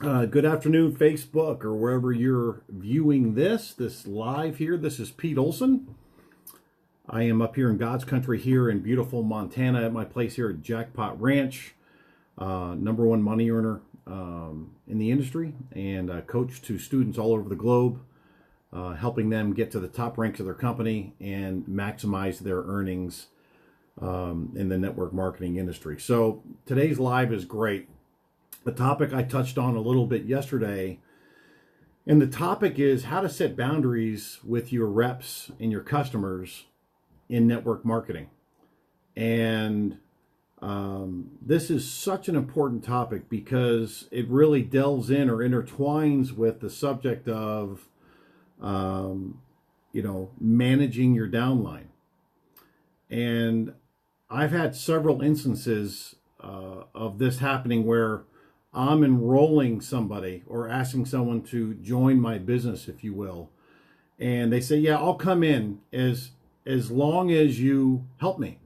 Good afternoon, Facebook, or wherever you're viewing this live here. This is Pete Olsen. I am up here in God's country here in beautiful Montana at my place here at Jackpot Ranch. Number one money earner in the industry, and a coach to students all over the globe, helping them get to the top ranks of their company and maximize their earnings in the network marketing industry. So today's live is great. The topic I touched on a little bit yesterday, and the topic is how to set boundaries with your reps and your customers in network marketing. And this is such an important topic because it really delves in or intertwines with the subject of, managing your downline. And I've had several instances of this happening where I'm enrolling somebody or asking someone to join my business, if you will. And they say, yeah, I'll come in as long as you help me.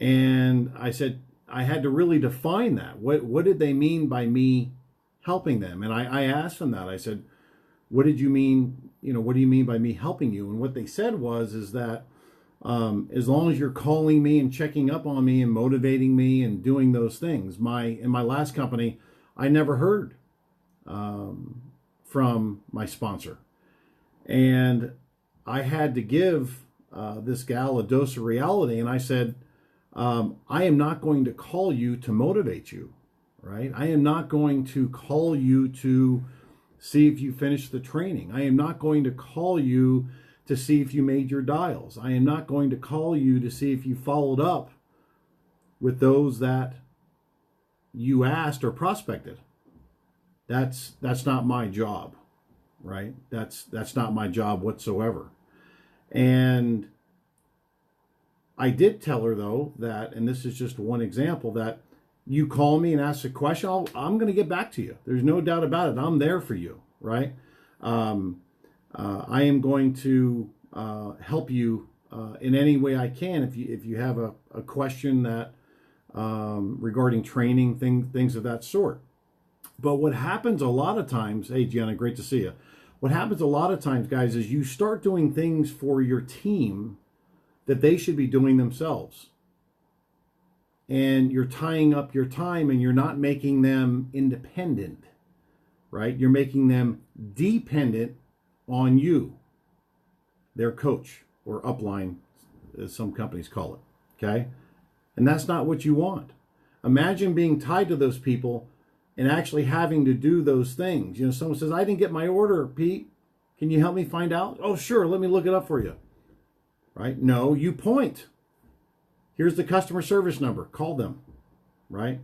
And I said, I had to really define that. What did they mean by me helping them? And I asked them that. I said, what did you mean? What do you mean by me helping you? And what they said is that as long as you're calling me and checking up on me and motivating me and doing those things. In my last company, I never heard from my sponsor. And I had to give this gal a dose of reality. And I said, I am not going to call you to motivate you, right? I am not going to call you to see if you finished the training. I am not going to call you to see if you made your dials. I am not going to call you to see if you followed up with those that you asked or prospected. That's not my job, right? That's not my job whatsoever. And I did tell her though that, and this is just one example, that you call me and ask a question, I'm going to get back to you. There's no doubt about it. I'm there for you, right? I am going to help you in any way I can if you have a question that regarding training, things of that sort. But what happens a lot of times, hey Gianna, great to see you. What happens a lot of times, guys, is you start doing things for your team that they should be doing themselves. And you're tying up your time and you're not making them independent, right? You're making them dependent on you, their coach, or upline, as some companies call it, okay? And that's not what you want. Imagine being tied to those people and actually having to do those things. Someone says, I didn't get my order, Pete. Can you help me find out? Oh, sure, let me look it up for you, right? No, you point. Here's the customer service number. Call them, right?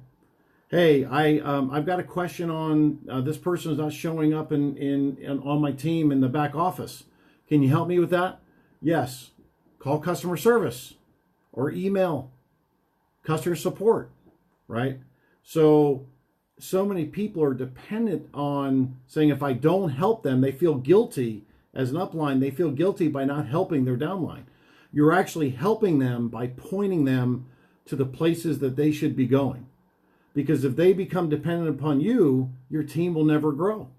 Hey, I've got a question on this person is not showing up on my team in the back office. Can you help me with that? Yes. Call customer service or email customer support, right? So many people are dependent on saying if I don't help them, they feel guilty as an upline. They feel guilty by not helping their downline. You're actually helping them by pointing them to the places that they should be going. Because if they become dependent upon you, your team will never grow.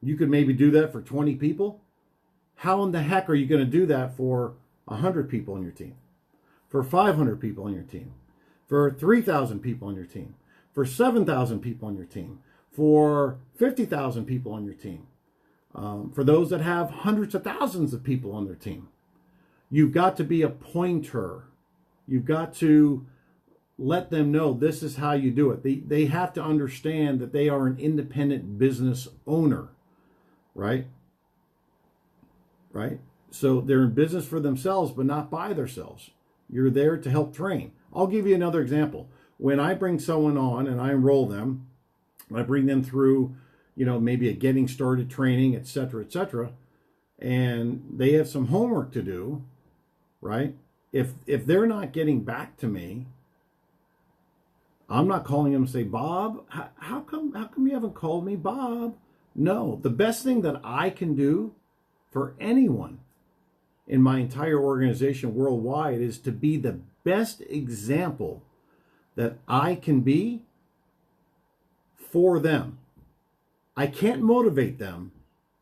You could maybe do that for 20 people. How in the heck are you going to do that for 100 people on your team? For 500 people on your team? For 3,000 people on your team? For 7,000 people on your team? For 50,000 people on your team? For those that have hundreds of thousands of people on their team? You've got to be a pointer. You've got to let them know this is how you do it. They have to understand that they are an independent business owner, right? Right? So they're in business for themselves, but not by themselves. You're there to help train. I'll give you another example. When I bring someone on and I enroll them, I bring them through, maybe a getting started training, et cetera, and they have some homework to do, right? If they're not getting back to me, I'm not calling them and say, Bob, how come you haven't called me, Bob? No, the best thing that I can do for anyone in my entire organization worldwide is to be the best example that I can be for them. I can't motivate them,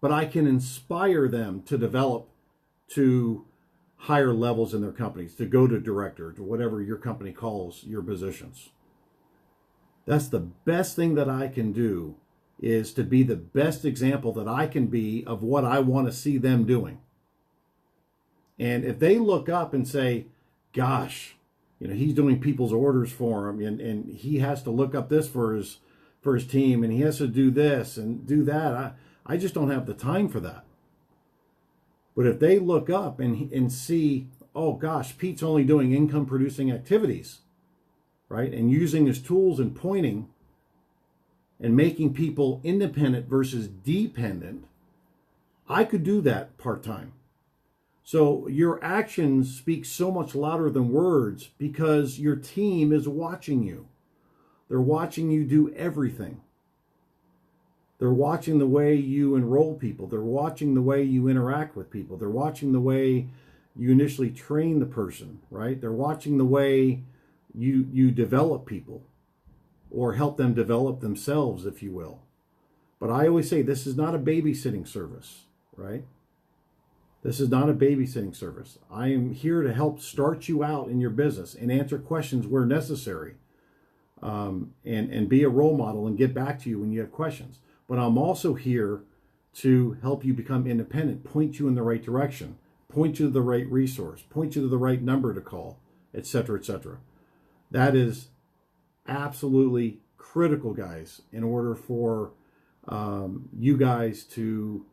but I can inspire them to develop to higher levels in their companies, to go to director, to whatever your company calls your positions. That's the best thing that I can do, is to be the best example that I can be of what I want to see them doing. And if they look up and say, gosh, he's doing people's orders for him, and he has to look up this for his team, and he has to do this and do that, I just don't have the time for that. But if they look up and see, oh gosh, Pete's only doing income producing activities, right? And using his tools and pointing and making people independent versus dependent, I could do that part-time. So your actions speak so much louder than words, because your team is watching you. They're watching you do everything. They're watching the way you enroll people. They're watching the way you interact with people. They're watching the way you initially train the person, right? They're watching the way you develop people, or help them develop themselves, if you will. But I always say, this is not a babysitting service, right? This is not a babysitting service. I am here to help start you out in your business and answer questions where necessary, and be a role model and get back to you when you have questions. But I'm also here to help you become independent, point you in the right direction, point you to the right resource, point you to the right number to call, etc., etc. That is absolutely critical, guys, in order for you guys to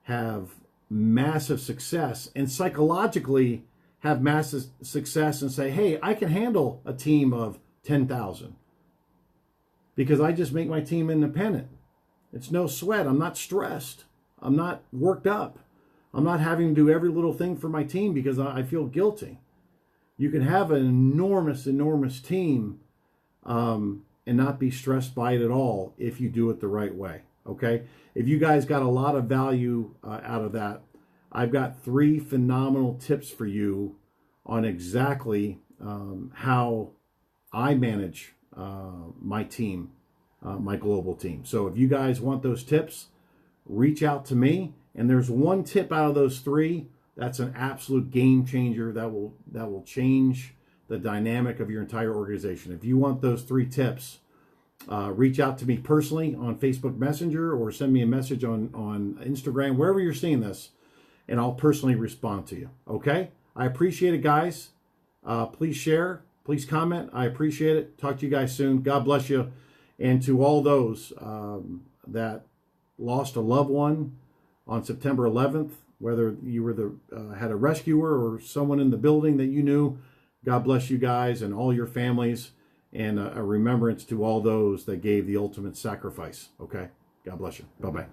have massive success, and psychologically have massive success, and say, hey, I can handle a team of 10,000 because I just make my team independent. It's no sweat. I'm not stressed. I'm not worked up. I'm not having to do every little thing for my team because I feel guilty. You can have an enormous team and not be stressed by it at all if you do it the right way. Okay? If you guys got a lot of value out of that, I've got 3 phenomenal tips for you on exactly how I manage my team, my global team. So if you guys want those tips, reach out to me. And there's one tip out of those 3 that's an absolute game changer that will change the dynamic of your entire organization. If you want those 3 tips, reach out to me personally on Facebook Messenger, or send me a message on Instagram, wherever you're seeing this, and I'll personally respond to you. Okay? I appreciate it, guys. Please share. Please comment. I appreciate it. Talk to you guys soon. God bless you. And to all those that lost a loved one on September 11th, whether you were had a rescuer or someone in the building that you knew, God bless you guys and all your families. And a remembrance to all those that gave the ultimate sacrifice. Okay? God bless you. Bye-bye.